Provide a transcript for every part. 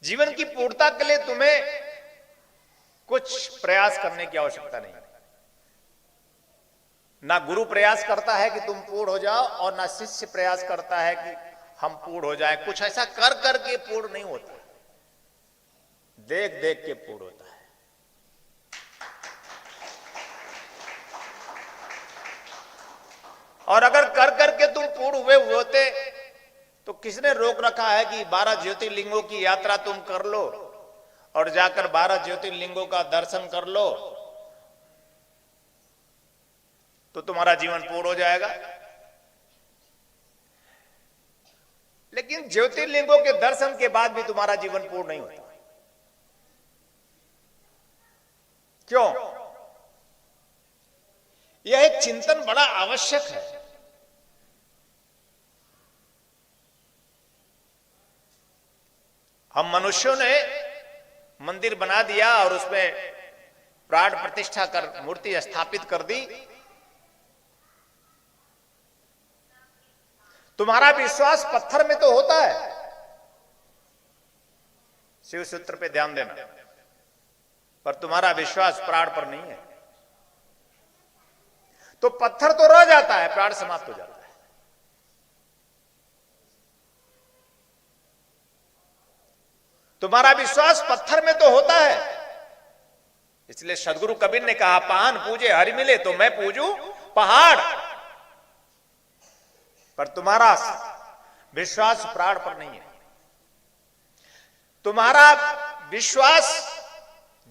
जीवन की पूर्णता के लिए तुम्हें कुछ प्रयास करने की आवश्यकता नहीं। ना गुरु प्रयास करता है कि तुम पूर्ण हो जाओ और ना शिष्य प्रयास करता है कि हम पूर्ण हो जाए। कुछ ऐसा कर करके पूर्ण नहीं होता, देख देख के पूर्ण होता है। और अगर कर करके तुम पूर्ण हुए होते तो किसने रोक रखा है कि 12 ज्योतिर्लिंगों की यात्रा तुम कर लो और जाकर 12 ज्योतिर्लिंगों का दर्शन कर लो तो तुम्हारा जीवन पूर्ण हो जाएगा। लेकिन ज्योतिर्लिंगों के दर्शन के बाद भी तुम्हारा जीवन पूर्ण नहीं होता। क्यों? यह एक चिंतन बड़ा आवश्यक है। हम मनुष्यों ने मंदिर बना दिया और उसमें प्राण प्रतिष्ठा कर मूर्ति स्थापित कर दी। तुम्हारा विश्वास पत्थर में तो होता है, शिव सूत्र पे ध्यान देना, पर तुम्हारा विश्वास प्राण पर नहीं है। तो पत्थर तो रह जाता है, प्राण समाप्त हो जाता है। तुम्हारा विश्वास पत्थर में तो होता है, इसलिए सदगुरु कबीर ने कहा, पान पूजे हरि मिले तो मैं पूजूं पहाड़। पर तुम्हारा विश्वास प्राण पर नहीं है। तुम्हारा विश्वास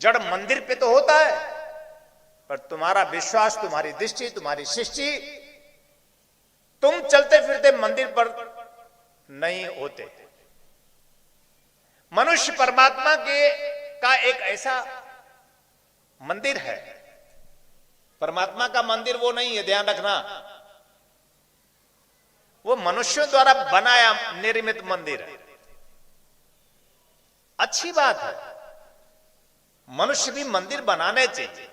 जड़ मंदिर पे तो होता है, पर तुम्हारा विश्वास, तुम्हारी दृष्टि, तुम्हारी सृष्टि, तुम चलते फिरते मंदिर पर नहीं होते। मनुष्य परमात्मा का एक ऐसा मंदिर है। परमात्मा का मंदिर वो नहीं है, ध्यान रखना। वो मनुष्यों द्वारा बनाया निर्मित मंदिर है। अच्छी बात है, मनुष्य भी मंदिर बनाने चाहिए।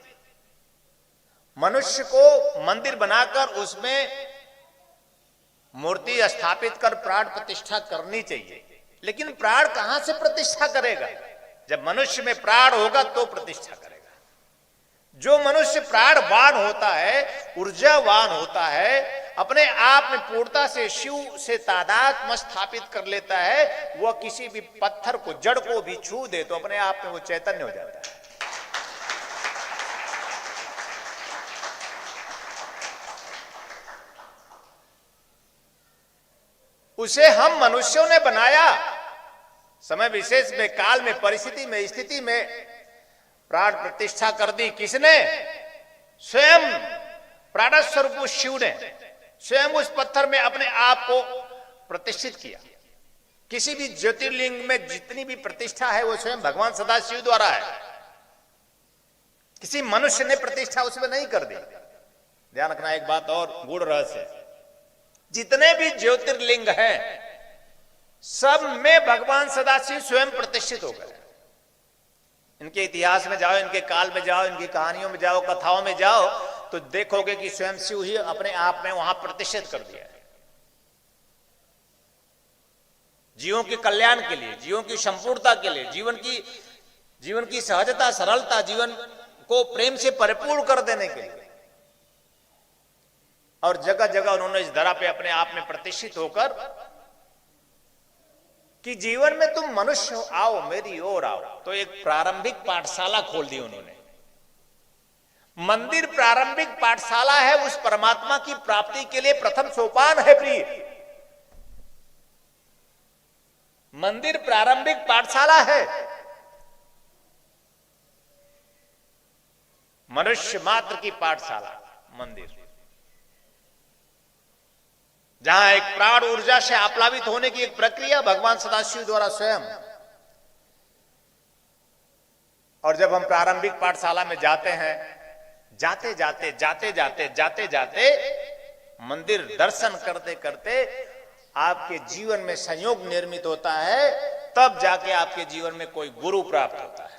मनुष्य को मंदिर बनाकर उसमें मूर्ति स्थापित कर प्राण प्रतिष्ठा करनी चाहिए। लेकिन प्राण कहां से प्रतिष्ठा करेगा? जब मनुष्य में प्राण होगा तो प्रतिष्ठा करेगा। जो मनुष्य प्राणवान होता है, ऊर्जावान होता है, अपने आप में पूर्णता से शिव से तादात्म्य स्थापित कर लेता है, वह किसी भी पत्थर को, जड़ को भी छू दे तो अपने आप में वो चैतन्य हो जाता है। उसे हम मनुष्यों ने बनाया। समय विशेष में, काल में, परिस्थिति में, स्थिति में प्राण प्रतिष्ठा कर दी। किसने? स्वयं प्राण स्वरूप शिव ने स्वयं उस पत्थर में अपने आप को प्रतिष्ठित किया। किसी भी ज्योतिर्लिंग में जितनी भी प्रतिष्ठा है वो स्वयं भगवान सदाशिव द्वारा है। किसी मनुष्य ने प्रतिष्ठा उसमें नहीं कर दी। ध्यान रखना एक बात और गूढ़ रहस्य, जितने भी ज्योतिर्लिंग हैं सब में भगवान सदाशिव स्वयं प्रतिष्ठित हो गए। इनके इतिहास में जाओ, इनके काल में जाओ, इनकी कहानियों में जाओ, कथाओं में जाओ तो देखोगे कि स्वयं शिव ही अपने आप में वहां प्रतिष्ठित कर दिया है। जीवों के कल्याण के लिए, जीवों की संपूर्णता के लिए, जीवन की सहजता, सरलता, जीवन को प्रेम से परिपूर्ण कर देने के लिए। और जगह जगह उन्होंने इस धरा पे अपने आप में प्रतिष्ठित होकर कि जीवन में तुम मनुष्य हो, आओ मेरी ओर आओ, तो एक प्रारंभिक पाठशाला खोल दी उन्होंने। मंदिर प्रारंभिक पाठशाला है, उस परमात्मा की प्राप्ति के लिए प्रथम सोपान है प्रिय। मंदिर प्रारंभिक पाठशाला है। मनुष्य मात्र की पाठशाला मंदिर, जहां एक प्राण ऊर्जा से आप्लावित होने की एक प्रक्रिया भगवान सदाशिव द्वारा स्वयं। और जब हम प्रारंभिक पाठशाला में जाते हैं, जाते जाते मंदिर दर्शन करते करते आपके जीवन में संयोग निर्मित होता है, तब जाके आपके जीवन में कोई गुरु प्राप्त होता है।